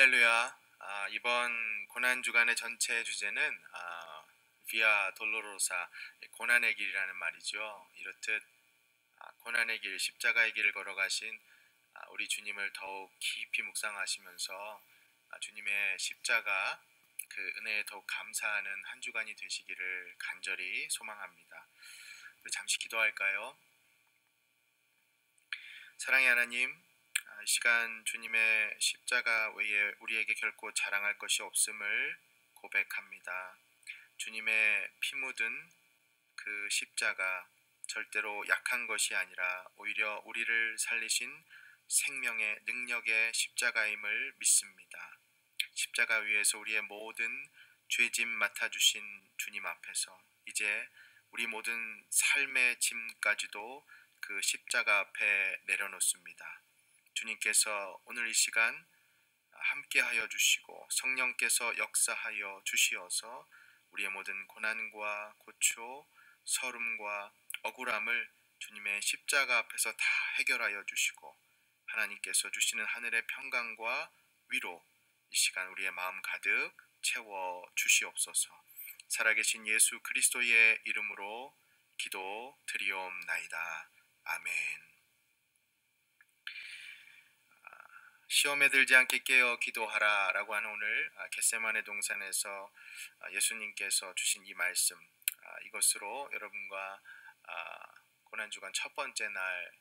할렐루야. 이번 고난주간의 전체 주제는 비아 돌로로사, 고난의 길이라는 말이죠. 이렇듯 고난의 길, 십자가의 길을 걸어가신 우리 주님을 더욱 깊이 묵상하시면서 주님의 십자가 그 은혜에 더욱 감사하는 한 주간이 되시기를 간절히 소망합니다. 우리 잠시 기도할까요? 사랑의 하나님, 이 시간 주님의 십자가 외에 우리에게 결코 자랑할 것이 없음을 고백합니다. 주님의 피 묻은 그 십자가 절대로 약한 것이 아니라 오히려 우리를 살리신 생명의 능력의 십자가임을 믿습니다. 십자가 위에서 우리의 모든 죄짐 맡아주신 주님 앞에서 이제 우리 모든 삶의 짐까지도 그 십자가 앞에 내려놓습니다. 주님께서 오늘 이 시간 함께하여 주시고 성령께서 역사하여 주시어서 우리의 모든 고난과 고초, 서름과 억울함을 주님의 십자가 앞에서 다 해결하여 주시고 하나님께서 주시는 하늘의 평강과 위로 이 시간 우리의 마음 가득 채워 주시옵소서. 살아계신 예수 그리스도의 이름으로 기도 드리옵나이다. 아멘. 시험에 들지 않게 깨어 기도하라 라고 하는 오늘 겟세마네 동산에서 예수님께서 주신 이 말씀, 이것으로 여러분과 고난주간 첫 번째 날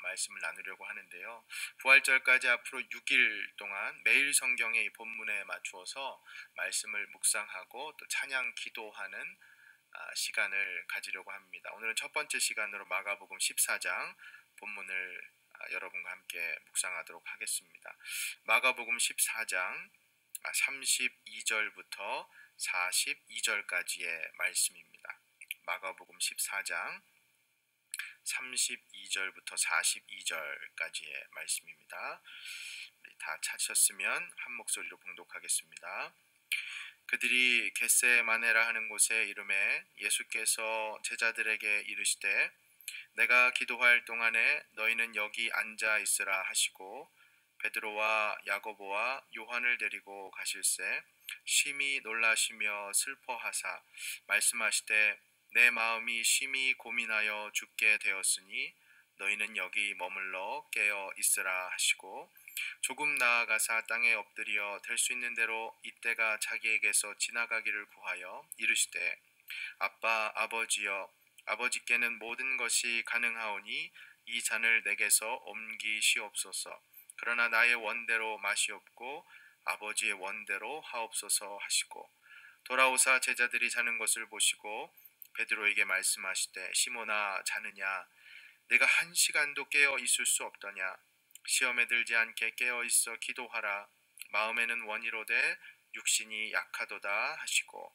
말씀을 나누려고 하는데요. 부활절까지 앞으로 6일 동안 매일 성경의 이 본문에 맞추어서 말씀을 묵상하고 또 찬양 기도하는 시간을 가지려고 합니다. 오늘은 첫 번째 시간으로 마가복음 14장 본문을 여러분과 함께 묵상하도록 하겠습니다. 마가복음 14장 32절부터 42절까지의 말씀입니다. 마가복음 14장 32절부터 42절까지의 말씀입니다. 다 찾으셨으면 한 목소리로 봉독하겠습니다. 그들이 겟세마네라 하는 곳에 이르매 예수께서 제자들에게 이르시되 내가 기도할 동안에 너희는 여기 앉아 있으라 하시고 베드로와 야고보와 요한을 데리고 가실새 심히 놀라시며 슬퍼하사 말씀하시되 내 마음이 심히 고민하여 죽게 되었으니 너희는 여기 머물러 깨어 있으라 하시고 조금 나아가사 땅에 엎드려 될 수 있는 대로 이때가 자기에게서 지나가기를 구하여 이르시되 아빠 아버지여 아버지께는 모든 것이 가능하오니 이 잔을 내게서 옮기시옵소서. 그러나 나의 원대로 마시옵고 아버지의 원대로 하옵소서 하시고 돌아오사 제자들이 자는 것을 보시고 베드로에게 말씀하시되 시몬아 자느냐 내가 한 시간도 깨어 있을 수 없더냐 시험에 들지 않게 깨어 있어 기도하라. 마음에는 원이로되 육신이 약하도다 하시고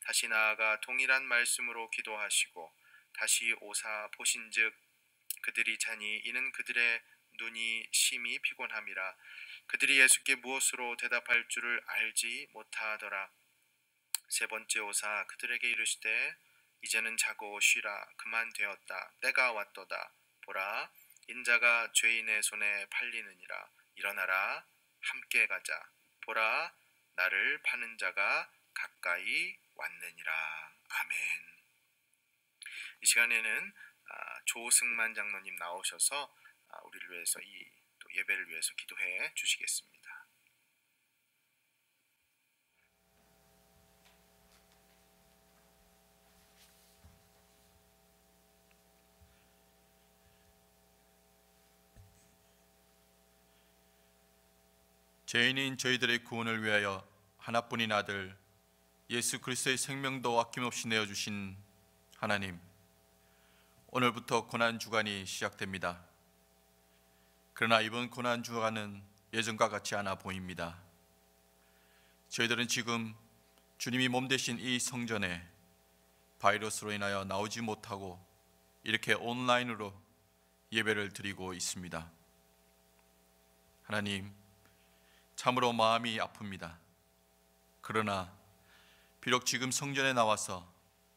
다시 나아가 동일한 말씀으로 기도하시고 다시 오사 보신즉 그들이 자니 이는 그들의 눈이 심히 피곤함이라. 그들이 예수께 무엇으로 대답할 줄을 알지 못하더라. 세 번째 오사 그들에게 이르시되 이제는 자고 쉬라. 그만 되었다. 때가 왔도다. 보라 인자가 죄인의 손에 팔리느니라. 일어나라 함께 가자. 보라 나를 파는 자가 가까이 왔느니라. 아멘. 이 시간에는 조승만 장로님 나오셔서 우리를 위해서 또 예배를 위해서 기도해 주시겠습니다. 죄인인 저희들의 구원을 위하여 하나뿐인 아들 예수 그리스도의 생명도 아낌없이 내어주신 하나님, 오늘부터 고난주간이 시작됩니다. 그러나 이번 고난주간은 예전과 같지 않아 보입니다. 저희들은 지금 주님이 몸 되신 이 성전에 바이러스로 인하여 나오지 못하고 이렇게 온라인으로 예배를 드리고 있습니다. 하나님, 참으로 마음이 아픕니다. 그러나 비록 지금 성전에 나와서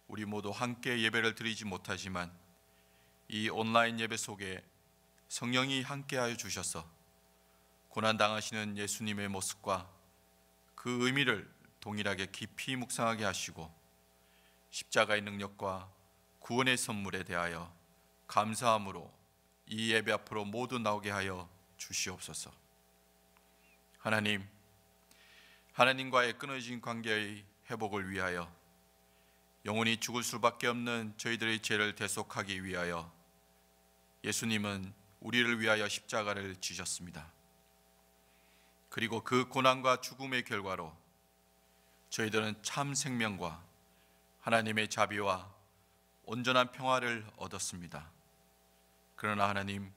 우리 모두 함께 예배를 드리지 못하지만 이 온라인 예배 속에 성령이 함께하여 주셔서 고난당하시는 예수님의 모습과 그 의미를 동일하게 깊이 묵상하게 하시고 십자가의 능력과 구원의 선물에 대하여 감사함으로 이 예배 앞으로 모두 나오게 하여 주시옵소서. 하나님, 하나님과의 끊어진 관계의 회복을 위하여 영원히 죽을 수밖에 없는 저희들의 죄를 대속하기 위하여 예수님은 우리를 위하여 십자가를 지셨습니다. 그리고 그 고난과 죽음의 결과로 저희들은 참 생명과 하나님의 자비와 온전한 평화를 얻었습니다. 그러나 하나님,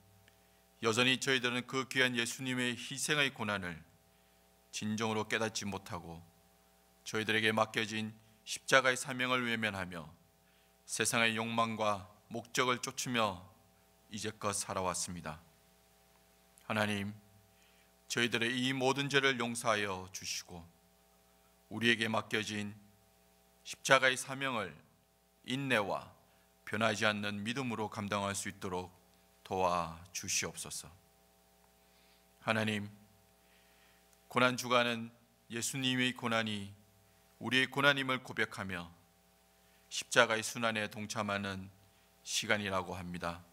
여전히 저희들은 그 귀한 예수님의 희생의 고난을 진정으로 깨닫지 못하고 저희들에게 맡겨진 십자가의 사명을 외면하며 세상의 욕망과 목적을 쫓으며 이제껏 살아왔습니다. 하나님, 저희들의 이 모든 죄를 용서하여 주시고 우리에게 맡겨진 십자가의 사명을 인내와 변하지 않는 믿음으로 감당할 수 있도록 도와 주시옵소서. 하나님, 고난 주간은 예수님의 고난이 우리의 고난임을 고백하며 십자가의 순환에 동참하는 시간이라고 합니다.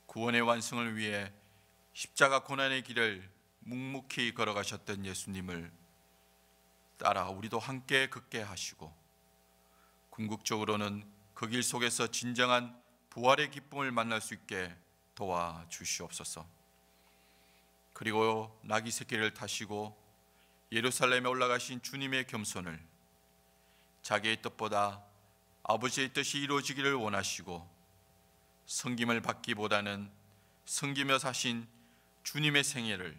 구원의 완성을 위해 십자가 고난의 길을 묵묵히 걸어가셨던 예수님을 따라 우리도 함께 걷게 하시고 궁극적으로는 그 길 속에서 진정한 부활의 기쁨을 만날 수 있게 도와 주시옵소서. 그리고 나귀 새끼를 타시고 예루살렘에 올라가신 주님의 겸손을 자기의 뜻보다 아버지의 뜻이 이루어지기를 원하시고 섬김을 받기보다는 섬기며 사신 주님의 생애를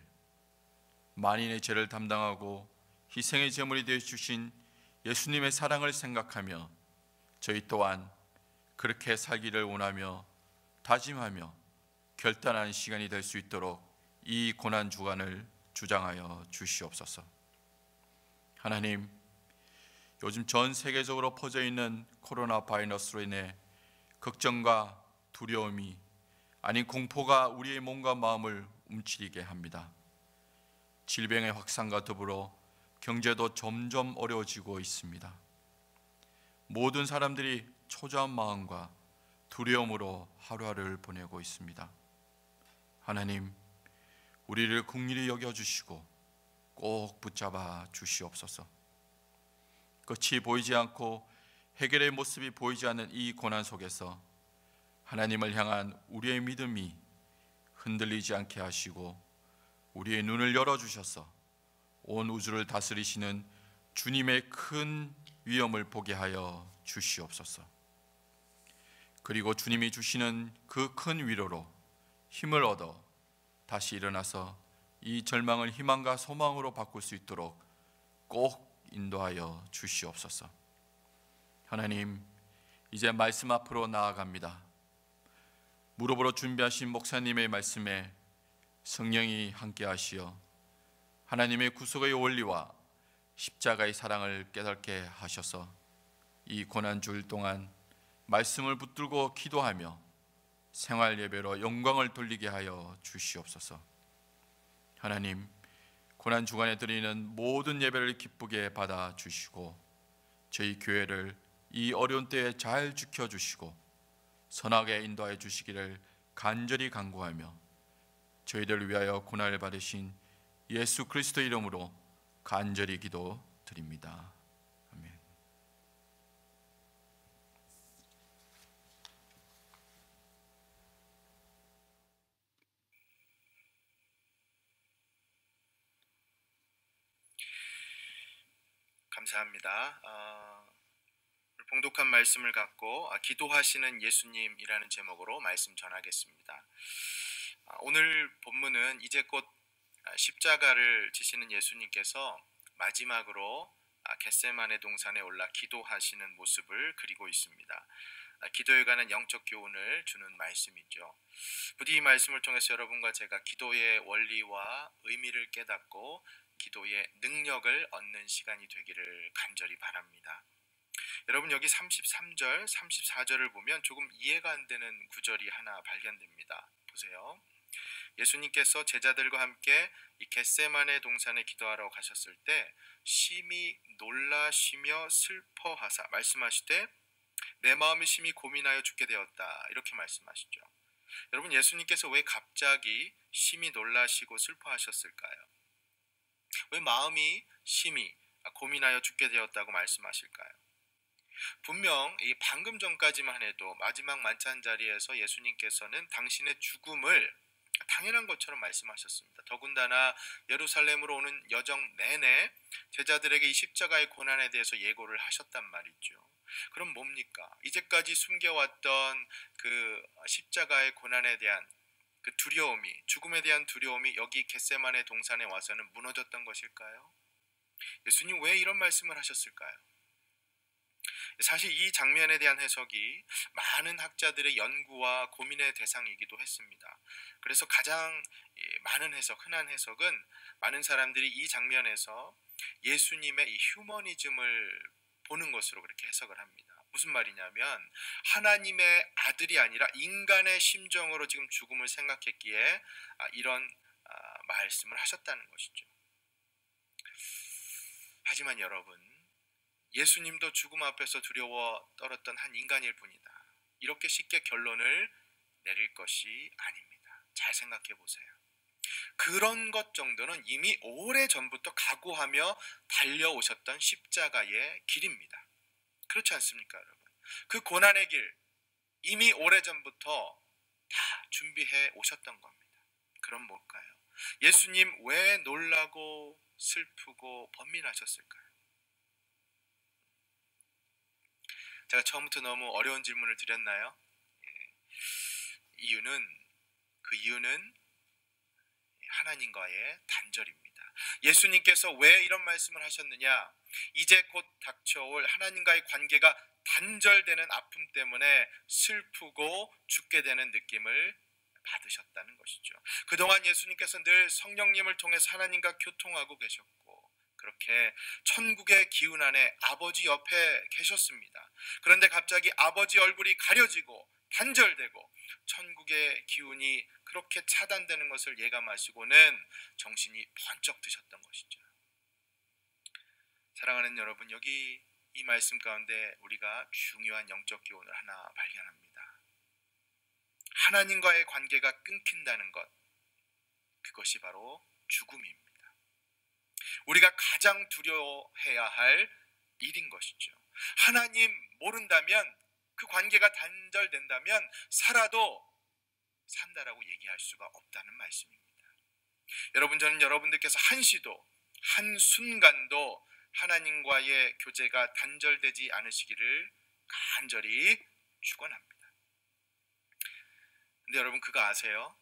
만인의 죄를 담당하고 희생의 제물이 되어 주신 예수님의 사랑을 생각하며 저희 또한 그렇게 살기를 원하며 다짐하며 결단하는 시간이 될 수 있도록 이 고난 주간을 주장하여 주시옵소서. 하나님, 요즘 전 세계적으로 퍼져 있는 코로나 바이러스로 인해 걱정과 두려움이 아닌 공포가 우리의 몸과 마음을 움츠리게 합니다. 질병의 확산과 더불어 경제도 점점 어려워지고 있습니다. 모든 사람들이 초조한 마음과 두려움으로 하루하루를 보내고 있습니다. 하나님, 우리를 긍휼히 여겨주시고 꼭 붙잡아 주시옵소서. 끝이 보이지 않고 해결의 모습이 보이지 않는 이 고난 속에서 하나님을 향한 우리의 믿음이 흔들리지 않게 하시고 우리의 눈을 열어주셔서 온 우주를 다스리시는 주님의 큰 위엄을 보게 하여 주시옵소서. 그리고 주님이 주시는 그 큰 위로로 힘을 얻어 다시 일어나서 이 절망을 희망과 소망으로 바꿀 수 있도록 꼭 인도하여 주시옵소서. 하나님, 이제 말씀 앞으로 나아갑니다. 무릎으로 준비하신 목사님의 말씀에 성령이 함께 하시어 하나님의 구속의 원리와 십자가의 사랑을 깨닫게 하셔서 이 고난주일 동안 말씀을 붙들고 기도하며 생활 예배로 영광을 돌리게 하여 주시옵소서. 하나님, 고난 주간에 드리는 모든 예배를 기쁘게 받아 주시고 저희 교회를 이 어려운 때에 잘 지켜주시고 선하게 인도하여 주시기를 간절히 간구하며 저희들을 위하여 고난을 받으신 예수 그리스도 이름으로 간절히 기도드립니다. 아멘. 감사합니다. 봉독한 말씀을 갖고 기도하시는 예수님이라는 제목으로 말씀 전하겠습니다. 오늘 본문은 이제 곧 십자가를 지시는 예수님께서 마지막으로 겟세마네 동산에 올라 기도하시는 모습을 그리고 있습니다. 기도에 관한 영적 교훈을 주는 말씀이죠. 부디 이 말씀을 통해서 여러분과 제가 기도의 원리와 의미를 깨닫고 기도의 능력을 얻는 시간이 되기를 간절히 바랍니다. 여러분, 여기 33절, 34절을 보면 조금 이해가 안 되는 구절이 하나 발견됩니다. 보세요. 예수님께서 제자들과 함께 이 겟세마네 동산에 기도하러 가셨을 때 심히 놀라시며 슬퍼하사 말씀하시되 내 마음이 심히 고민하여 죽게 되었다 이렇게 말씀하시죠. 여러분, 예수님께서 왜 갑자기 심히 놀라시고 슬퍼하셨을까요? 왜 마음이 심히 고민하여 죽게 되었다고 말씀하실까요? 분명 이 방금 전까지만 해도 마지막 만찬 자리에서 예수님께서는 당신의 죽음을 당연한 것처럼 말씀하셨습니다. 더군다나 예루살렘으로 오는 여정 내내 제자들에게 이 십자가의 고난에 대해서 예고를 하셨단 말이죠. 그럼 뭡니까? 이제까지 숨겨왔던 그 십자가의 고난에 대한 그 두려움이, 죽음에 대한 두려움이 여기 겟세마네 동산에 와서는 무너졌던 것일까요? 예수님 왜 이런 말씀을 하셨을까요? 사실 이 장면에 대한 해석이 많은 학자들의 연구와 고민의 대상이기도 했습니다. 그래서 가장 많은 해석, 흔한 해석은 많은 사람들이 이 장면에서 예수님의 이 휴머니즘을 보는 것으로 그렇게 해석을 합니다. 무슨 말이냐면 하나님의 아들이 아니라 인간의 심정으로 지금 죽음을 생각했기에 이런 말씀을 하셨다는 것이죠. 하지만 여러분, 예수님도 죽음 앞에서 두려워 떨었던 한 인간일 뿐이다. 이렇게 쉽게 결론을 내릴 것이 아닙니다. 잘 생각해 보세요. 그런 것 정도는 이미 오래전부터 각오하며 달려오셨던 십자가의 길입니다. 그렇지 않습니까, 여러분? 그 고난의 길 이미 오래전부터 다 준비해 오셨던 겁니다. 그럼 뭘까요? 예수님 왜 놀라고 슬프고 번민하셨을까요? 제가 처음부터 너무 어려운 질문을 드렸나요? 그 이유는 하나님과의 단절입니다. 예수님께서 왜 이런 말씀을 하셨느냐? 이제 곧 닥쳐올 하나님과의 관계가 단절되는 아픔 때문에 슬프고 죽게 되는 느낌을 받으셨다는 것이죠. 그동안 예수님께서 늘 성령님을 통해서 하나님과 교통하고 계셨고 그렇게 천국의 기운 안에 아버지 옆에 계셨습니다. 그런데 갑자기 아버지 얼굴이 가려지고 단절되고 천국의 기운이 그렇게 차단되는 것을 예감하시고는 정신이 번쩍 드셨던 것이죠. 사랑하는 여러분, 여기 이 말씀 가운데 우리가 중요한 영적 교훈을 하나 발견합니다. 하나님과의 관계가 끊긴다는 것, 그것이 바로 죽음입니다. 우리가 가장 두려워해야 할 일인 것이죠. 하나님 모른다면, 그 관계가 단절된다면 살아도 산다라고 얘기할 수가 없다는 말씀입니다. 여러분, 저는 여러분들께서 한시도 한순간도 하나님과의 교제가 단절되지 않으시기를 간절히 축원합니다. 근데 여러분, 그거 아세요?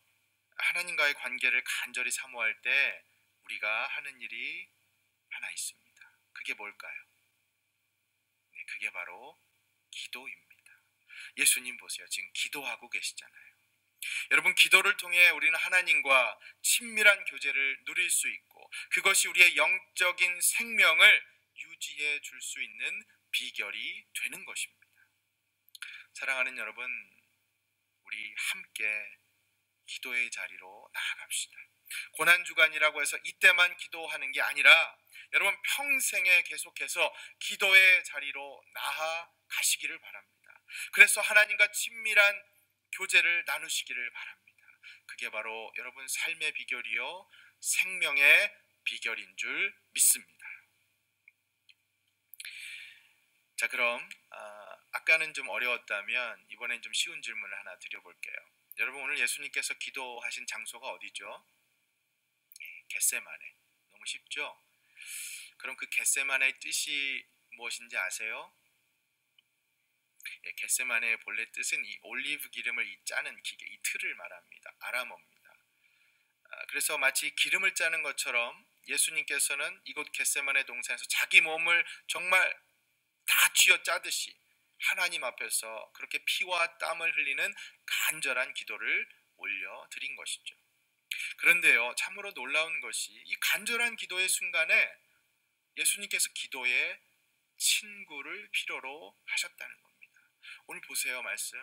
하나님과의 관계를 간절히 사모할 때 우리가 하는 일이 하나 있습니다. 그게 뭘까요? 네, 그게 바로 기도입니다. 예수님 보세요. 지금 기도하고 계시잖아요. 여러분, 기도를 통해 우리는 하나님과 친밀한 교제를 누릴 수 있고 그것이 우리의 영적인 생명을 유지해 줄 수 있는 비결이 되는 것입니다. 사랑하는 여러분, 우리 함께 기도의 자리로 나아갑시다. 고난주간이라고 해서 이때만 기도하는 게 아니라 여러분 평생에 계속해서 기도의 자리로 나아가시기를 바랍니다. 그래서 하나님과 친밀한 교제를 나누시기를 바랍니다. 그게 바로 여러분 삶의 비결이요 생명의 비결인 줄 믿습니다. 자, 그럼 아까는 좀 어려웠다면 이번엔 좀 쉬운 질문을 하나 드려볼게요. 여러분, 오늘 예수님께서 기도하신 장소가 어디죠? 겟세마네. 너무 쉽죠? 그럼 그 겟세마네의 뜻이 무엇인지 아세요? 겟세마네의 본래 뜻은 이 올리브 기름을 짜는 기계, 이 틀을 말합니다. 아람어입니다. 그래서 마치 기름을 짜는 것처럼 예수님께서는 이곳 겟세마네 동산에서 자기 몸을 정말 다 쥐어 짜듯이 하나님 앞에서 그렇게 피와 땀을 흘리는 간절한 기도를 올려드린 것이죠. 그런데요, 참으로 놀라운 것이 이 간절한 기도의 순간에 예수님께서 기도에 친구를 필요로 하셨다는 겁니다. 오늘 보세요, 말씀.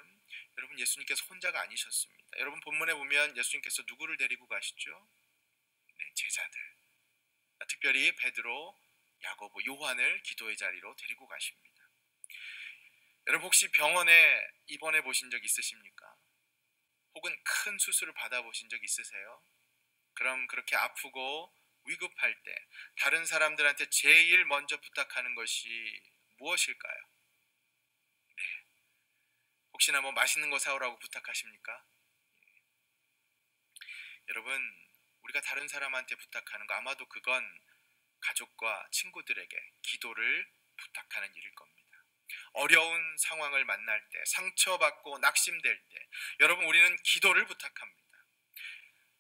여러분, 예수님께서 혼자가 아니셨습니다. 여러분, 본문에 보면 예수님께서 누구를 데리고 가시죠? 네, 제자들. 특별히 베드로, 야고보, 요한을 기도의 자리로 데리고 가십니다. 여러분, 혹시 병원에 입원해 보신 적 있으십니까? 혹은 큰 수술을 받아보신 적 있으세요? 그럼 그렇게 아프고 위급할 때 다른 사람들한테 제일 먼저 부탁하는 것이 무엇일까요? 네. 혹시나 뭐 맛있는 거 사오라고 부탁하십니까? 여러분, 우리가 다른 사람한테 부탁하는 거 아마도 그건 가족과 친구들에게 기도를 부탁하는 일일 겁니다. 어려운 상황을 만날 때, 상처받고 낙심될 때 여러분, 우리는 기도를 부탁합니다.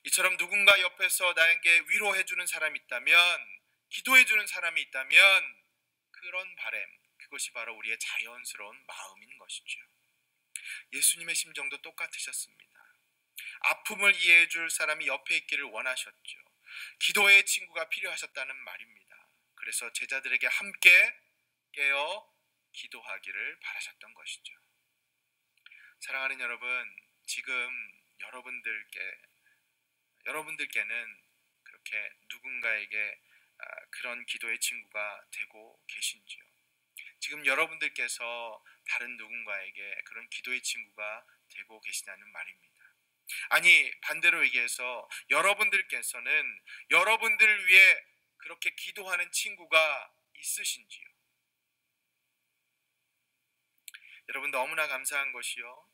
이처럼 누군가 옆에서 나에게 위로해주는 사람이 있다면, 기도해주는 사람이 있다면 그런 바람, 그것이 바로 우리의 자연스러운 마음인 것이죠. 예수님의 심정도 똑같으셨습니다. 아픔을 이해해줄 사람이 옆에 있기를 원하셨죠. 기도의 친구가 필요하셨다는 말입니다. 그래서 제자들에게 함께 깨어 기도하기를 바라셨던 것이죠. 사랑하는 여러분, 지금 여러분들께는 그렇게 누군가에게 그런 기도의 친구가 되고 계신지요? 지금 여러분들께서 다른 누군가에게 그런 기도의 친구가 되고 계시다는 말입니다. 아니, 반대로 얘기해서 여러분들께서는 여러분들을 위해 그렇게 기도하는 친구가 있으신지요? 여러분, 너무나 감사한 것이요,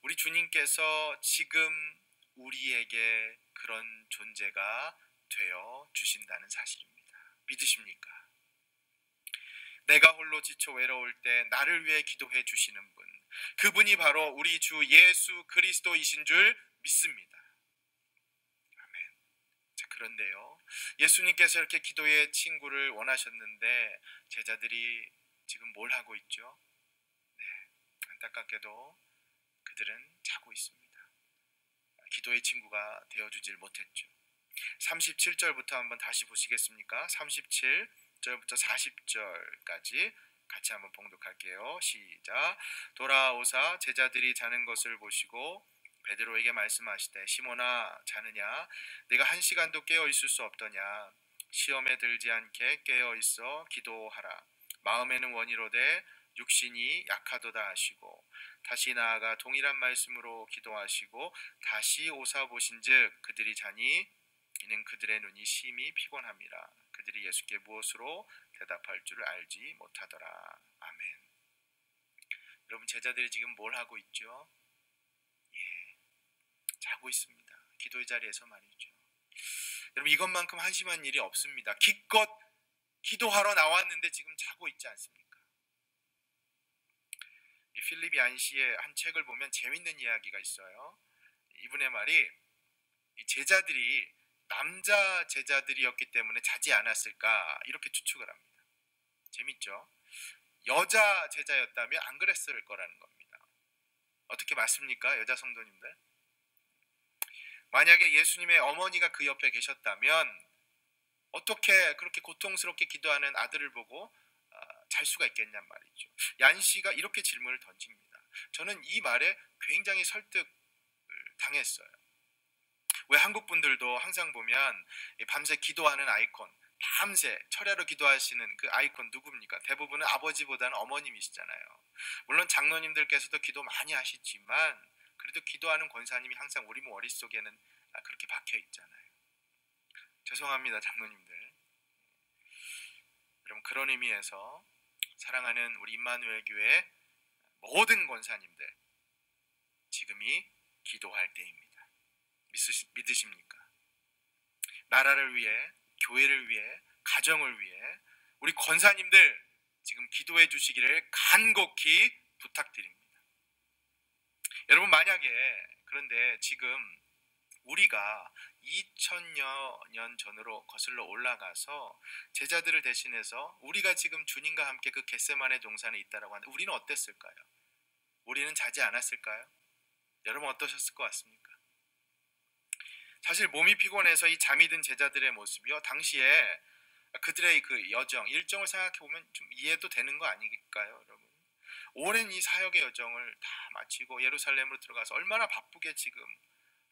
우리 주님께서 지금 우리에게 그런 존재가 되어 주신다는 사실입니다. 믿으십니까? 내가 홀로 지쳐 외로울 때 나를 위해 기도해 주시는 분, 그분이 바로 우리 주 예수 그리스도이신 줄 믿습니다. 아멘. 자, 그런데요, 예수님께서 이렇게 기도의 친구를 원하셨는데 제자들이 지금 뭘 하고 있죠? 네, 안타깝게도 그들은 자고 있습니다. 기도의 친구가 되어주질 못했죠. 37절부터 한번 다시 보시겠습니까? 37절부터 40절까지 같이 한번 봉독할게요. 시작. 돌아오사 제자들이 자는 것을 보시고 베드로에게 말씀하시되, 시몬아, 자느냐? 네가 1시간도 깨어 있을 수 없더냐? 시험에 들지 않게 깨어 있어 기도하라. 마음에는 원이로되 육신이 약하도다 하시고, 다시 나아가 동일한 말씀으로 기도하시고 다시 오사 보신즉 그들이 자니 이는 그들의 눈이 심히 피곤함이라. 그들이 예수께 무엇으로 대답할 줄을 알지 못하더라. 아멘. 여러분, 제자들이 지금 뭘 하고 있죠? 자고 있습니다. 기도의 자리에서 말이죠. 여러분, 이것만큼 한심한 일이 없습니다. 기껏 기도하러 나왔는데 지금 자고 있지 않습니까? 이 필립 얀시의 한 책을 보면 재밌는 이야기가 있어요. 이분의 말이, 이 제자들이 남자 제자들이었기 때문에 자지 않았을까 이렇게 추측을 합니다. 재밌죠? 여자 제자였다면 안 그랬을 거라는 겁니다. 어떻게 맞습니까? 여자 성도님들, 만약에 예수님의 어머니가 그 옆에 계셨다면 어떻게 그렇게 고통스럽게 기도하는 아들을 보고 잘 수가 있겠냔 말이죠. 얀 씨가 이렇게 질문을 던집니다. 저는 이 말에 굉장히 설득을 당했어요. 왜 한국 분들도 항상 보면 밤새 기도하는 아이콘, 밤새 철야로 기도하시는 그 아이콘 누굽니까? 대부분은 아버지보다는 어머님이시잖아요. 물론 장로님들께서도 기도 많이 하시지만 그래도 기도하는 권사님이 항상 우리 머릿속에는 그렇게 박혀 있잖아요. 죄송합니다, 장로님들. 여러분, 그런 의미에서 사랑하는 우리 임마누엘 교회 모든 권사님들, 지금이 기도할 때입니다. 믿으십니까? 나라를 위해, 교회를 위해, 가정을 위해 우리 권사님들 지금 기도해 주시기를 간곡히 부탁드립니다. 여러분, 만약에 그런데 지금 우리가 2000여 년 전으로 거슬러 올라가서 제자들을 대신해서 우리가 지금 주님과 함께 그 겟세마네 동산에 있다라고 하는데 우리는 어땠을까요? 우리는 자지 않았을까요? 여러분, 어떠셨을 것 같습니까? 사실 몸이 피곤해서 이 잠이 든 제자들의 모습이요, 당시에 그들의 그 여정, 일정을 생각해 보면 좀 이해도 되는 거 아닐까요, 여러분? 오랜 이 사역의 여정을 다 마치고 예루살렘으로 들어가서 얼마나 바쁘게 지금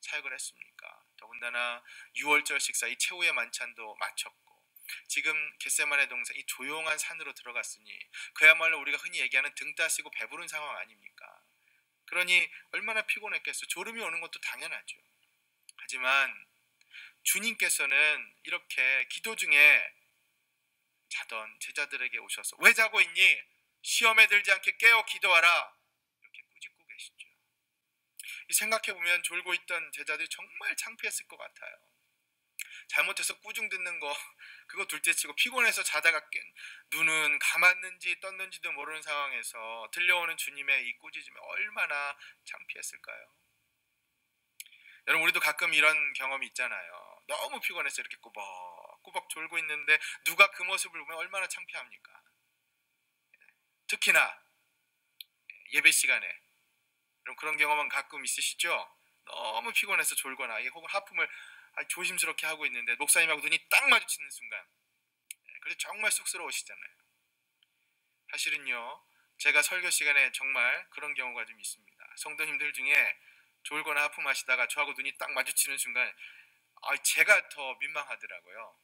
사역을 했습니까? 더군다나 6월절 식사 이 최후의 만찬도 마쳤고 지금 겟세마네 동산 이 조용한 산으로 들어갔으니 그야말로 우리가 흔히 얘기하는 등 따시고 배부른 상황 아닙니까? 그러니 얼마나 피곤했겠어. 졸음이 오는 것도 당연하죠. 하지만 주님께서는 이렇게 기도 중에 자던 제자들에게 오셔서 왜 자고 있니? 시험에 들지 않게 깨어 기도하라. 이렇게 꾸짖고 계시죠. 생각해보면 졸고 있던 제자들이 정말 창피했을 것 같아요. 잘못해서 꾸중 듣는 거 그거 둘째치고 피곤해서 자다가 눈은 감았는지 떴는지도 모르는 상황에서 들려오는 주님의 이 꾸짖음이 얼마나 창피했을까요? 여러분 우리도 가끔 이런 경험이 있잖아요. 너무 피곤해서 이렇게 꾸벅꾸벅 졸고 있는데 누가 그 모습을 보면 얼마나 창피합니까? 특히나 예배 시간에 그런 경험은 가끔 있으시죠? 너무 피곤해서 졸거나 혹은 하품을 조심스럽게 하고 있는데 목사님하고 눈이 딱 마주치는 순간 그래서 정말 쑥스러우시잖아요. 사실은요 제가 설교 시간에 정말 그런 경우가 좀 있습니다. 성도님들 중에 졸거나 하품하시다가 저하고 눈이 딱 마주치는 순간 제가 더 민망하더라고요.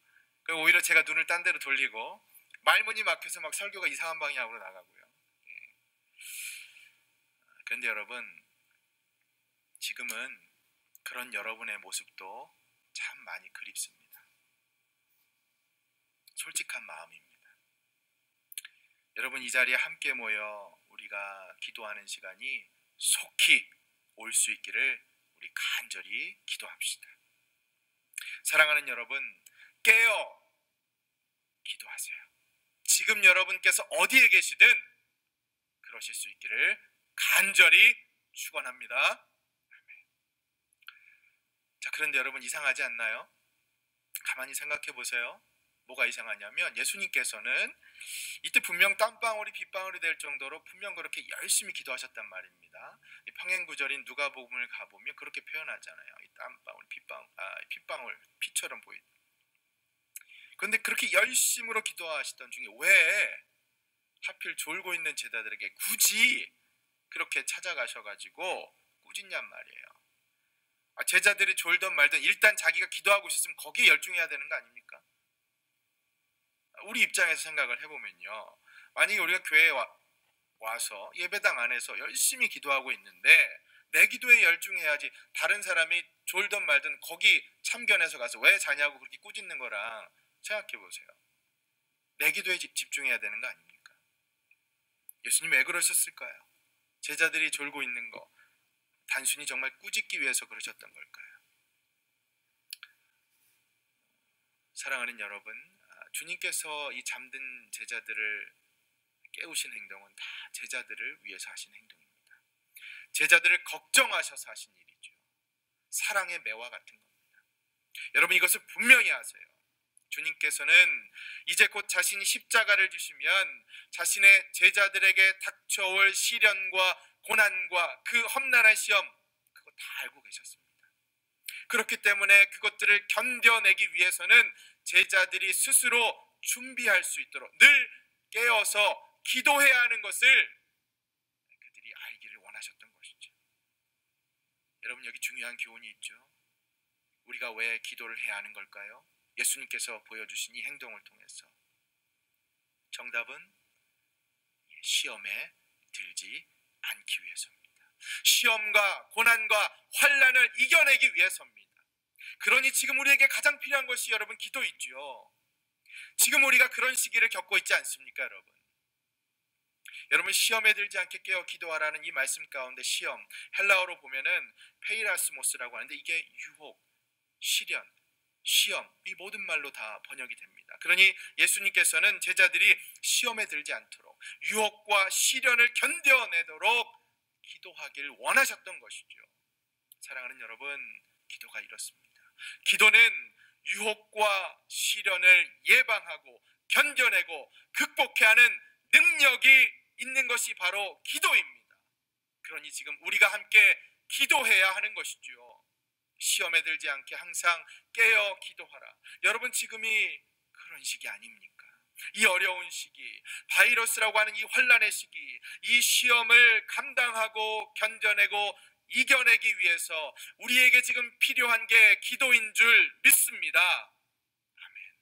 오히려 제가 눈을 딴 데로 돌리고 말문이 막혀서 막 설교가 이상한 방향으로 나가고요. 그런데 여러분 지금은 그런 여러분의 모습도 참 많이 그립습니다. 솔직한 마음입니다. 여러분 이 자리에 함께 모여 우리가 기도하는 시간이 속히 올 수 있기를 우리 간절히 기도합시다. 사랑하는 여러분 깨어 기도하세요. 지금 여러분께서 어디에 계시든 그러실 수 있기를 간절히 축원합니다. 자, 그런데 여러분 이상하지 않나요? 가만히 생각해 보세요. 뭐가 이상하냐면 예수님께서는 이때 분명 땀방울이 빗방울이 될 정도로 분명 그렇게 열심히 기도하셨단 말입니다. 평행구절인 누가복음을 가보면 그렇게 표현하잖아요. 이 땀방울, 빗방울, 피처럼 보이는. 그런데 그렇게 열심으로 기도하시던 중에 왜 하필 졸고 있는 제자들에게 굳이 그렇게 찾아가셔가지고 꾸짖냔 말이에요. 제자들이 졸던 말든 일단 자기가 기도하고 있었으면 거기에 열중해야 되는 거 아닙니까? 우리 입장에서 생각을 해보면요. 만약에 우리가 교회에 와서 예배당 안에서 열심히 기도하고 있는데 내 기도에 열중해야지 다른 사람이 졸던 말든 거기 참견해서 가서 왜 자냐고 그렇게 꾸짖는 거랑 생각해 보세요. 내 기도에 집중해야 되는 거 아닙니까? 예수님 왜 그러셨을까요? 제자들이 졸고 있는 거 단순히 정말 꾸짖기 위해서 그러셨던 걸까요? 사랑하는 여러분, 주님께서 이 잠든 제자들을 깨우신 행동은 다 제자들을 위해서 하신 행동입니다. 제자들을 걱정하셔서 하신 일이죠. 사랑의 매와 같은 겁니다. 여러분 이것을 분명히 아세요. 주님께서는 이제 곧 자신이 십자가를 지시면 자신의 제자들에게 닥쳐올 시련과 고난과 그 험난한 시험 그거 다 알고 계셨습니다. 그렇기 때문에 그것들을 견뎌내기 위해서는 제자들이 스스로 준비할 수 있도록 늘 깨어서 기도해야 하는 것을 그들이 알기를 원하셨던 것이죠. 여러분 여기 중요한 교훈이 있죠. 우리가 왜 기도를 해야 하는 걸까요? 예수님께서 보여주신 이 행동을 통해서 정답은 시험에 들지 않기 위해서입니다. 시험과 고난과 환난을 이겨내기 위해서입니다. 그러니 지금 우리에게 가장 필요한 것이 여러분 기도이죠. 지금 우리가 그런 시기를 겪고 있지 않습니까, 여러분? 여러분 시험에 들지 않게 깨어 기도하라는 이 말씀 가운데 시험, 헬라어로 보면은 페이라스모스라고 하는데 이게 유혹, 시련, 시험 이 모든 말로 다 번역이 됩니다. 그러니 예수님께서는 제자들이 시험에 들지 않도록 유혹과 시련을 견뎌내도록 기도하길 원하셨던 것이죠. 사랑하는 여러분, 기도가 이렇습니다. 기도는 유혹과 시련을 예방하고 견뎌내고 극복해야 하는 능력이 있는 것이 바로 기도입니다. 그러니 지금 우리가 함께 기도해야 하는 것이죠. 시험에 들지 않게 항상 깨어 기도하라. 여러분 지금이 그런 시기 아닙니까? 이 어려운 시기, 바이러스라고 하는 이 환난의 시기, 이 시험을 감당하고 견뎌내고 이겨내기 위해서 우리에게 지금 필요한 게 기도인 줄 믿습니다. 아멘.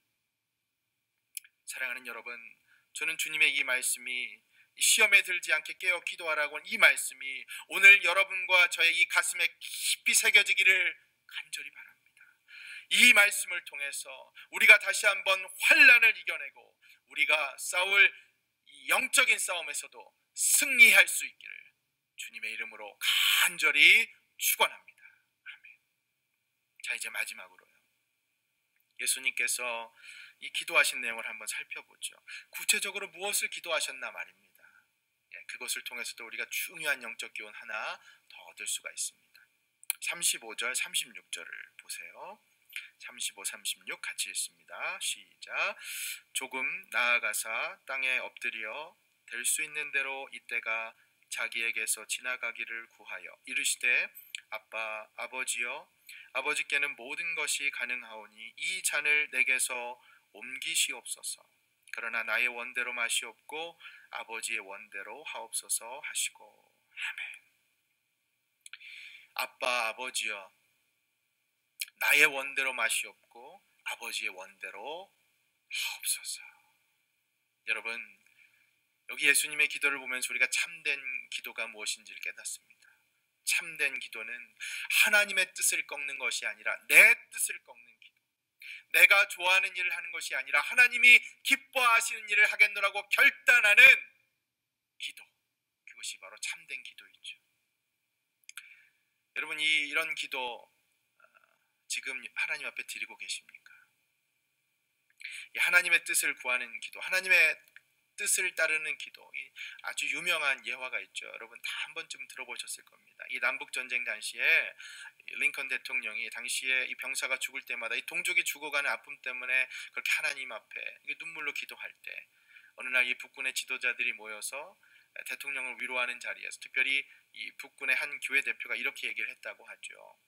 사랑하는 여러분, 저는 주님의 이 말씀이 시험에 들지 않게 깨어 기도하라고 하는 이 말씀이 오늘 여러분과 저의 이 가슴에 깊이 새겨지기를 간절히 바랍니다. 이 말씀을 통해서 우리가 다시 한번 환난을 이겨내고 우리가 싸울 이 영적인 싸움에서도 승리할 수 있기를 주님의 이름으로 간절히 축원합니다. 아멘. 자, 이제 마지막으로요. 예수님께서 이 기도하신 내용을 한번 살펴보죠. 구체적으로 무엇을 기도하셨나 말입니다. 그것을 통해서도 우리가 중요한 영적 교훈 하나 더 얻을 수가 있습니다. 35절, 36절을 보세요. 35, 36 같이 읽습니다. 시작. 조금 나아가사 땅에 엎드려 될 수 있는 대로 이때가 자기에게서 지나가기를 구하여 이르시되 아빠, 아버지여, 아버지께는 모든 것이 가능하오니 이 잔을 내게서 옮기시옵소서. 그러나 나의 원대로 마시옵고 아버지의 원대로 하옵소서 하시고. 아멘. 아빠, 아버지여, 나의 원대로 마시옵고 아버지의 원대로 하옵소서. 여러분, 여기 예수님의 기도를 보면서 우리가 참된 기도가 무엇인지를 깨닫습니다. 참된 기도는 하나님의 뜻을 꺾는 것이 아니라 내 뜻을 꺾는 기도, 내가 좋아하는 일을 하는 것이 아니라 하나님이 기뻐하시는 일을 하겠노라고 결단하는 기도, 그것이 바로 참된 기도이죠. 여러분, 이런 기도 지금 하나님 앞에 드리고 계십니까? 하나님의 뜻을 구하는 기도, 하나님의 뜻을 따르는 기도, 아주 유명한 예화가 있죠. 여러분 다 한 번쯤 들어보셨을 겁니다. 이 남북전쟁 당시에 링컨 대통령이 당시에 이 병사가 죽을 때마다 이 동족이 죽어가는 아픔 때문에 그렇게 하나님 앞에 눈물로 기도할 때 어느 날 이 북군의 지도자들이 모여서 대통령을 위로하는 자리에서 특별히 이 북군의 한 교회 대표가 이렇게 얘기를 했다고 하죠.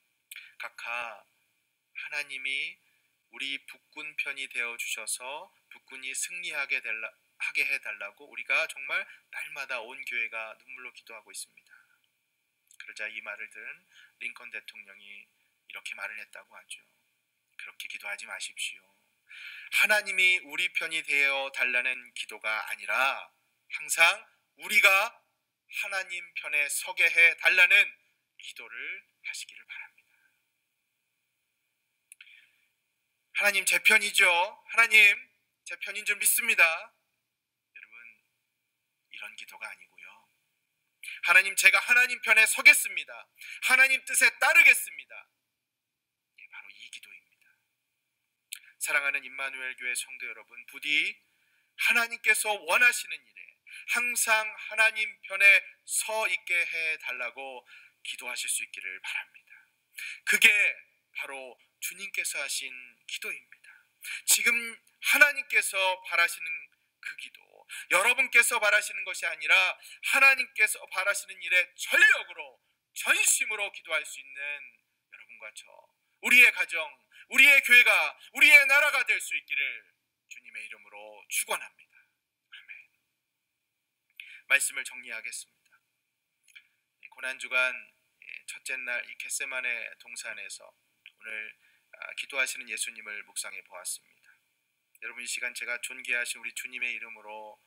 각하, 하나님이 우리 북군 편이 되어 주셔서 북군이 승리하게 해달라고 우리가 정말 날마다 온 교회가 눈물로 기도하고 있습니다. 그러자 이 말을 들은 링컨 대통령이 이렇게 말을 했다고 하죠. 그렇게 기도하지 마십시오. 하나님이 우리 편이 되어 달라는 기도가 아니라 항상 우리가 하나님 편에 서게 해 달라는 기도를 하시기를 바랍니다. 하나님 제 편이죠. 하나님 제 편인 줄 믿습니다. 여러분, 이런 기도가 아니고요. 하나님, 제가 하나님 편에 서겠습니다. 하나님 뜻에 따르겠습니다. 바로 이 기도입니다. 사랑하는 임마누엘 교회 성도 여러분, 부디 하나님께서 원하시는 일에 항상 하나님 편에 서 있게 해달라고 기도하실 수 있기를 바랍니다. 그게 바로 주님께서 하신 기도입니다. 지금 하나님께서 바라시는 그 기도, 여러분께서 바라시는 것이 아니라 하나님께서 바라시는 일에 전력으로 전심으로 기도할 수 있는 여러분과 저, 우리의 가정, 우리의 교회가, 우리의 나라가 될 수 있기를 주님의 이름으로 축원합니다. 아멘. 말씀을 정리하겠습니다. 고난주간 첫째 날 이 겟세마네 동산에서 오늘 기도하시는 예수님을 묵상해 보았습니다. 여러분, 이 시간 제가 존귀하신 우리 주님의 이름으로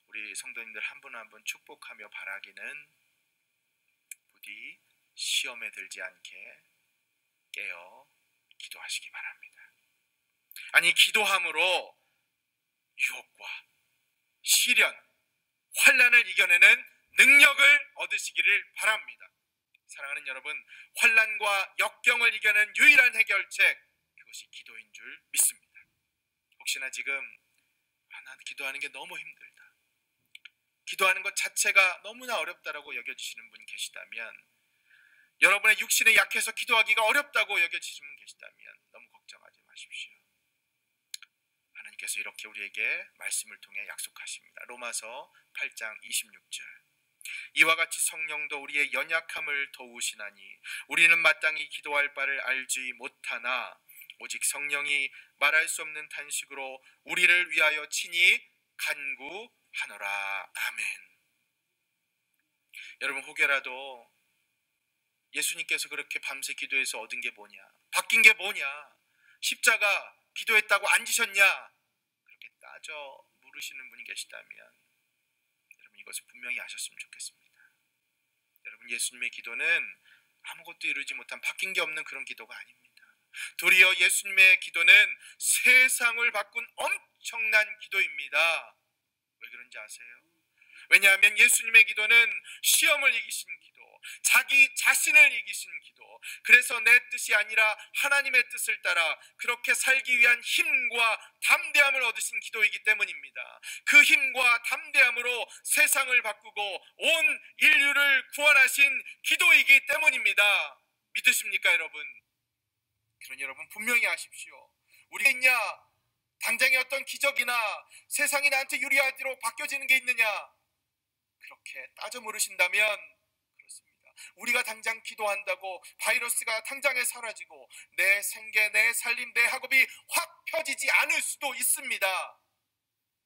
우리 성도님들 한 분 한 분 축복하며 바라기는 부디 시험에 들지 않게 깨어 기도하시기 바랍니다. 아니, 기도함으로 유혹과 시련, 환난을 이겨내는 능력을 얻으시기를 바랍니다. 사랑하는 여러분, 환난과 역경을 이겨낸 유일한 해결책, 그것이 기도인 줄 믿습니다. 혹시나 지금 나 기도하는 게 너무 힘들다, 기도하는 것 자체가 너무나 어렵다라고 여겨지시는 분 계시다면, 여러분의 육신에 약해서 기도하기가 어렵다고 여겨지시는 분 계시다면 너무 걱정하지 마십시오. 하나님께서 이렇게 우리에게 말씀을 통해 약속하십니다. 로마서 8장 26절. 이와 같이 성령도 우리의 연약함을 도우시나니 우리는 마땅히 기도할 바를 알지 못하나 오직 성령이 말할 수 없는 탄식으로 우리를 위하여 친히 간구하노라. 아멘. 여러분, 혹여라도 예수님께서 그렇게 밤새 기도해서 얻은 게 뭐냐, 바뀐 게 뭐냐, 십자가 기도했다고 앉으셨냐, 그렇게 따져 물으시는 분이 계시다면 여러분, 이것을 분명히 아셨으면 좋겠습니다. 여러분, 예수님의 기도는 아무것도 이루지 못한, 바뀐 게 없는 그런 기도가 아닙니다. 도리어 예수님의 기도는 세상을 바꾼 엄청난 기도입니다. 왜 그런지 아세요? 왜냐하면 예수님의 기도는 시험을 이기신 기도, 자기 자신을 이기신 기도, 그래서 내 뜻이 아니라 하나님의 뜻을 따라 그렇게 살기 위한 힘과 담대함을 얻으신 기도이기 때문입니다. 그 힘과 담대함으로 세상을 바꾸고 온 인류를 구원하신 기도이기 때문입니다. 믿으십니까, 여러분? 그러니 여러분, 분명히 아십시오. 우리가 있냐? 당장의 어떤 기적이나 세상이 나한테 유리하도록 바뀌어지는 게 있느냐? 그렇게 따져 물으신다면 그렇습니다. 우리가 당장 기도한다고 바이러스가 당장에 사라지고 내 생계, 내 살림, 내 학업이 확 펴지지 않을 수도 있습니다.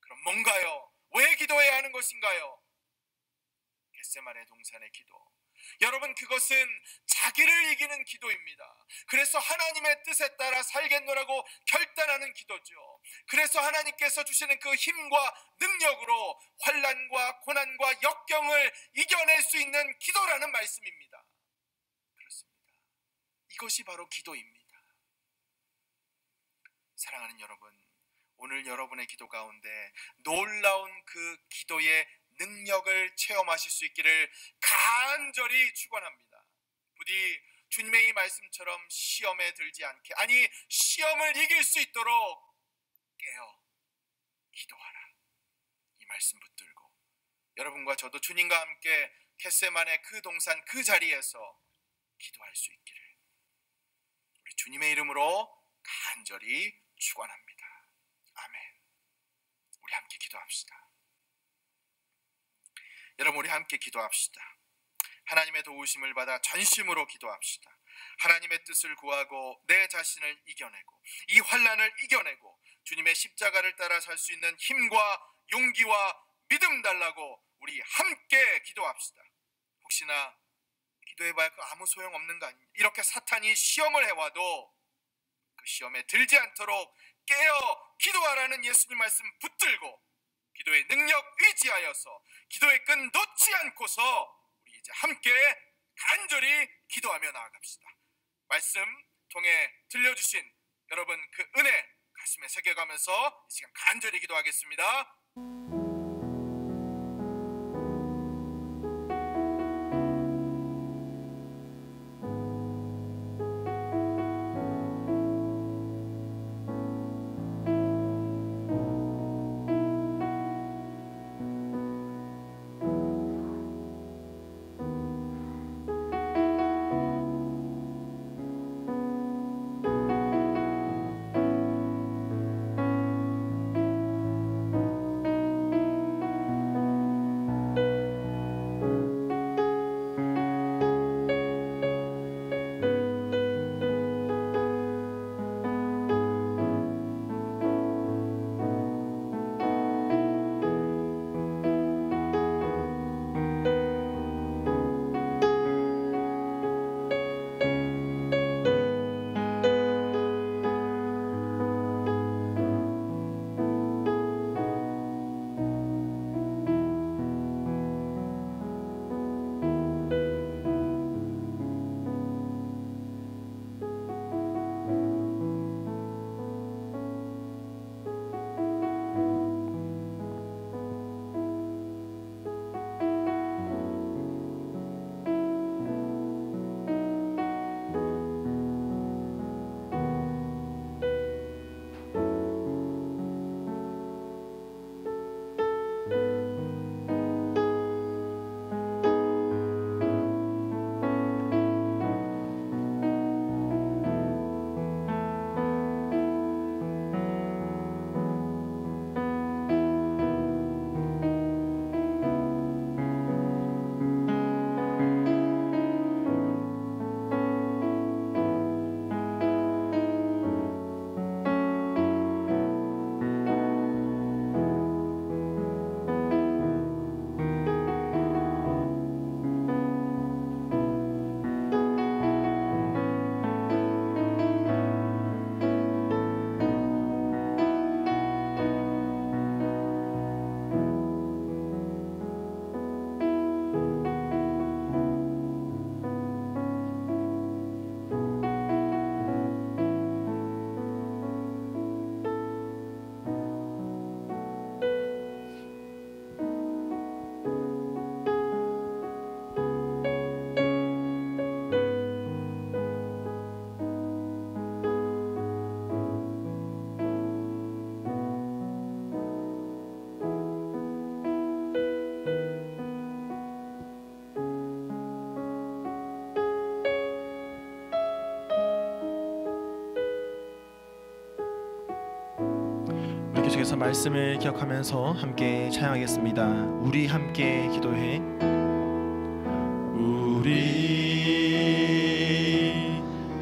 그럼 뭔가요? 왜 기도해야 하는 것인가요? 겟세마네 동산의 기도, 여러분, 그것은 자기를 이기는 기도입니다. 그래서 하나님의 뜻에 따라 살겠노라고 결단하는 기도죠. 그래서 하나님께서 주시는 그 힘과 능력으로 환난과 고난과 역경을 이겨낼 수 있는 기도라는 말씀입니다. 그렇습니다. 이것이 바로 기도입니다. 사랑하는 여러분, 오늘 여러분의 기도 가운데 놀라운 그 기도의 능력을 체험하실 수 있기를 간절히 축원합니다. 부디 주님의 이 말씀처럼 시험에 들지 않게, 아니 시험을 이길 수 있도록 깨어 기도하라, 이 말씀 붙들고 여러분과 저도 주님과 함께 겟세마네 그 동산 그 자리에서 기도할 수 있기를 우리 주님의 이름으로 간절히 축원합니다. 아멘. 우리 함께 기도합시다. 여러분, 우리 함께 기도합시다. 하나님의 도우심을 받아 전심으로 기도합시다. 하나님의 뜻을 구하고 내 자신을 이겨내고 이 환난을 이겨내고 주님의 십자가를 따라 살 수 있는 힘과 용기와 믿음 달라고 우리 함께 기도합시다. 혹시나 기도해봐야 그 아무 소용없는 거 아닙니까? 이렇게 사탄이 시험을 해와도 그 시험에 들지 않도록 깨어 기도하라는 예수님 말씀 붙들고 기도의 능력 의지하여서 기도의 끈 놓지 않고서 우리 이제 함께 간절히 기도하며 나아갑시다. 말씀 통해 들려주신 여러분 그 은혜 가슴에 새겨가면서 이 시간 간절히 기도하겠습니다. 계속해서 말씀을 기억하면서 함께 찬양하겠습니다. 우리 함께 기도해. 우리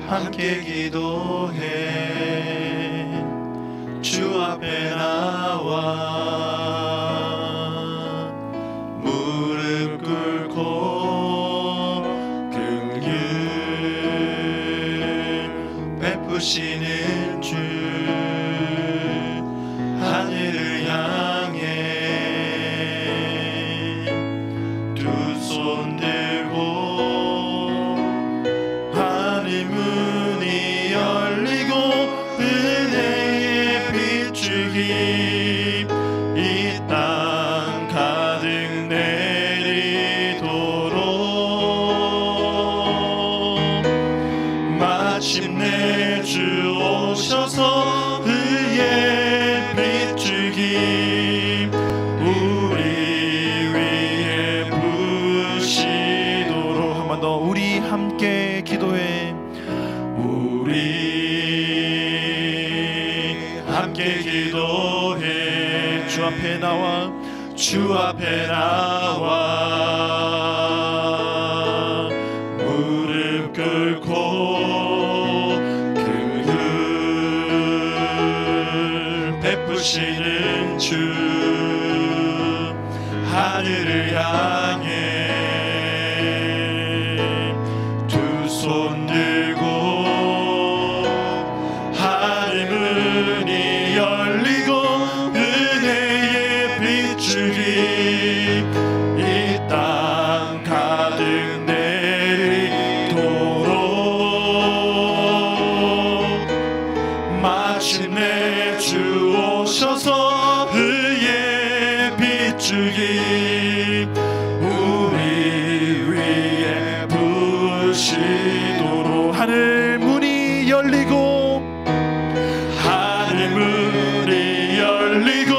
함께 기도해. 주 앞에 나와 무릎 꿇고 긍휼 베푸시는 주 하늘을 향해 두 손 들고 하늘 문이 열리고 은혜의 빗줄기 이 땅 가득 내리도록 마침내 주 오셔서 의의 빗줄기 우리 위에 부으시도록. 한 번 더 우리 함께 기도해. 우리 함께 기도해. 주 앞에 나와 주 앞에 나와 무릎 꿇고 긍휼 베푸시는 주 하늘을 향해 두 손 들고 하늘 문이 열리고 은혜의 빗줄기 이 땅 가득 내리도록 마침내 주 오셔서 의의 빗줄기 우리 위에 부으시도록. 하늘 문이 열리고 하늘 문이 열리고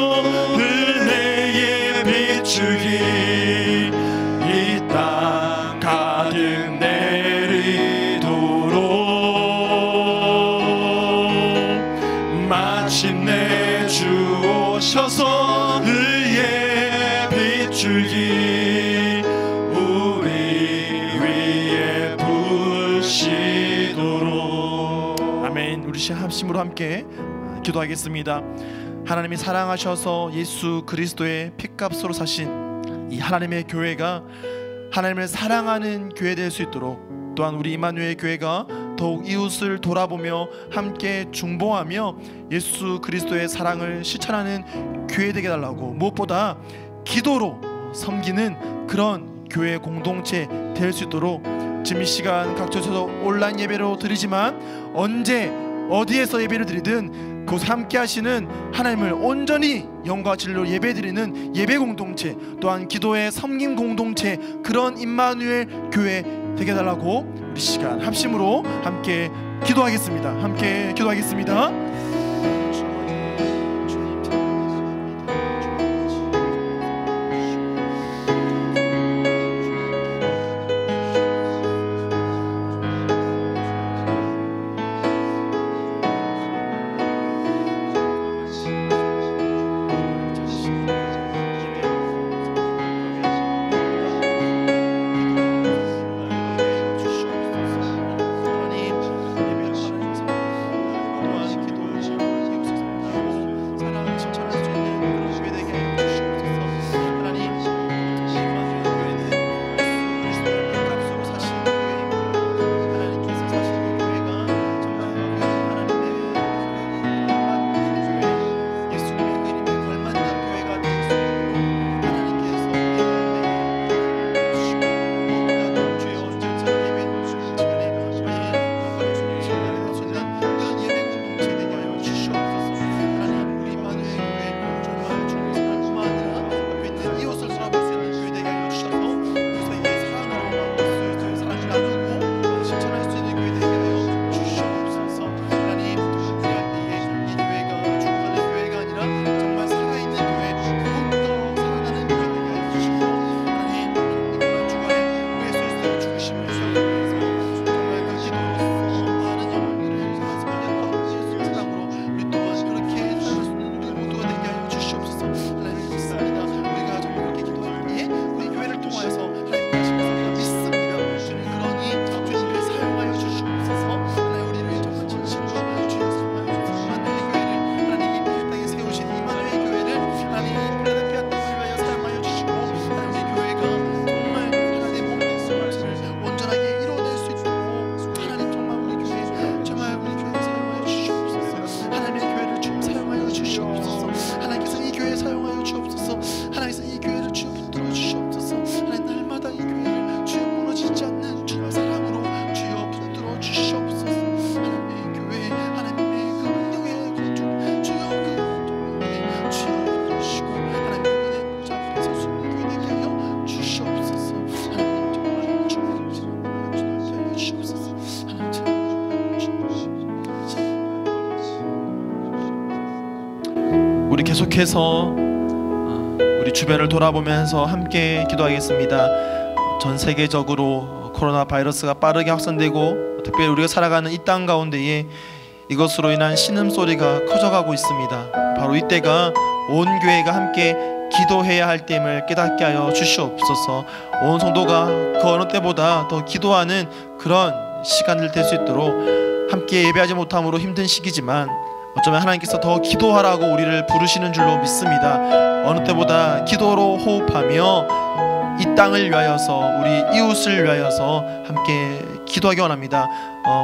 은혜의 빗줄기 이 땅 가득 내리도록 마침내 주 오셔서 의의 빗줄기 우리 위에 부으시도록. 아멘. 우리 시간 합심으로 함께 기도하겠습니다. 하나님이 사랑하셔서 예수 그리스도의 피값으로 사신 이 하나님의 교회가 하나님을 사랑하는 교회 될 수 있도록, 또한 우리 임마누엘 교회가 더욱 이웃을 돌아보며 함께 중보하며 예수 그리스도의 사랑을 실천하는 교회 되게 달라고, 무엇보다 기도로 섬기는 그런 교회 공동체 될 수 있도록 지금 이 시간 각처에서 온라인 예배로 드리지만 언제 어디에서 예배를 드리든 그곳 함께 하시는 하나님을 온전히 영과 진리로 예배드리는 예배 공동체, 또한 기도의 섬김 공동체, 그런 임마누엘 교회 되게 달라고 우리 시간 합심으로 함께 기도하겠습니다. 함께 기도하겠습니다. 우리 계속해서 우리 주변을 돌아보면서 함께 기도하겠습니다. 전 세계적으로 코로나 바이러스가 빠르게 확산되고 특별히 우리가 살아가는 이 땅 가운데에 이것으로 인한 신음소리가 커져가고 있습니다. 바로 이때가 온 교회가 함께 기도해야 할 때임을 깨닫게 하여 주시옵소서. 온 성도가 그 어느 때보다 더 기도하는 그런 시간들 될 수 있도록, 함께 예배하지 못함으로 힘든 시기지만 어쩌면 하나님께서 더 기도하라고 우리를 부르시는 줄로 믿습니다. 어느 때보다 기도로 호흡하며 이 땅을 위하여서, 우리 이웃을 위하여서 함께 기도하기 원합니다.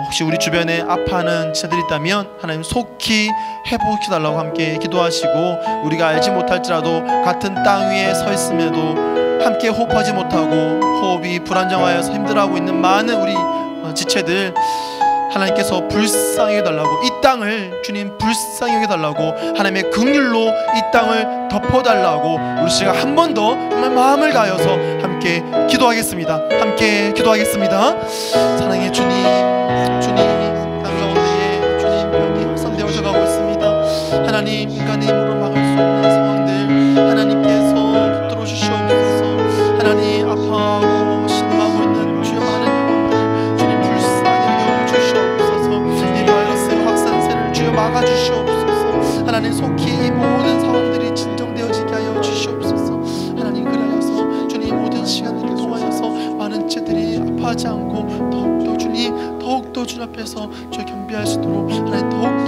혹시 우리 주변에 아파하는 지체들이 있다면 하나님 속히 회복시켜달라고 함께 기도하시고, 우리가 알지 못할지라도 같은 땅 위에 서 있음에도 함께 호흡하지 못하고 호흡이 불안정하여서 힘들어하고 있는 많은 우리 지체들, 하나님께서 불쌍히 여겨달라고, 이 땅을 주님 불쌍히 여겨달라고, 하나님의 긍휼로 이 땅을 덮어달라고 우리 씨가 한 번 더 정말 마음을 다하여서 함께 기도하겠습니다. 함께 기도하겠습니다. 사랑의 주님, 주님 땅 가운데에 주님 병이 확산되어져 가고 있습니다. 하나님, 인간의 힘으로 막을 수 없는 상황들 하나님께서 붙들어 주시옵소서. 하나님, 아파하고 신음하고 있는 주여 많은 영혼들 주님 불쌍히 여겨 주시옵소서. 이 바이러스의 확산세를 주여 막아주시옵소서. 하나님, 속히 이 모든 상황들이 진정되어지게 하여 주시옵소서. 하나님, 그러하여서 주님 모든 시간을 통하여서 많은 채들이 아파하지 않고 더욱더 주님 앞에서 주여 겸비할 수 있도록 하나님 더욱더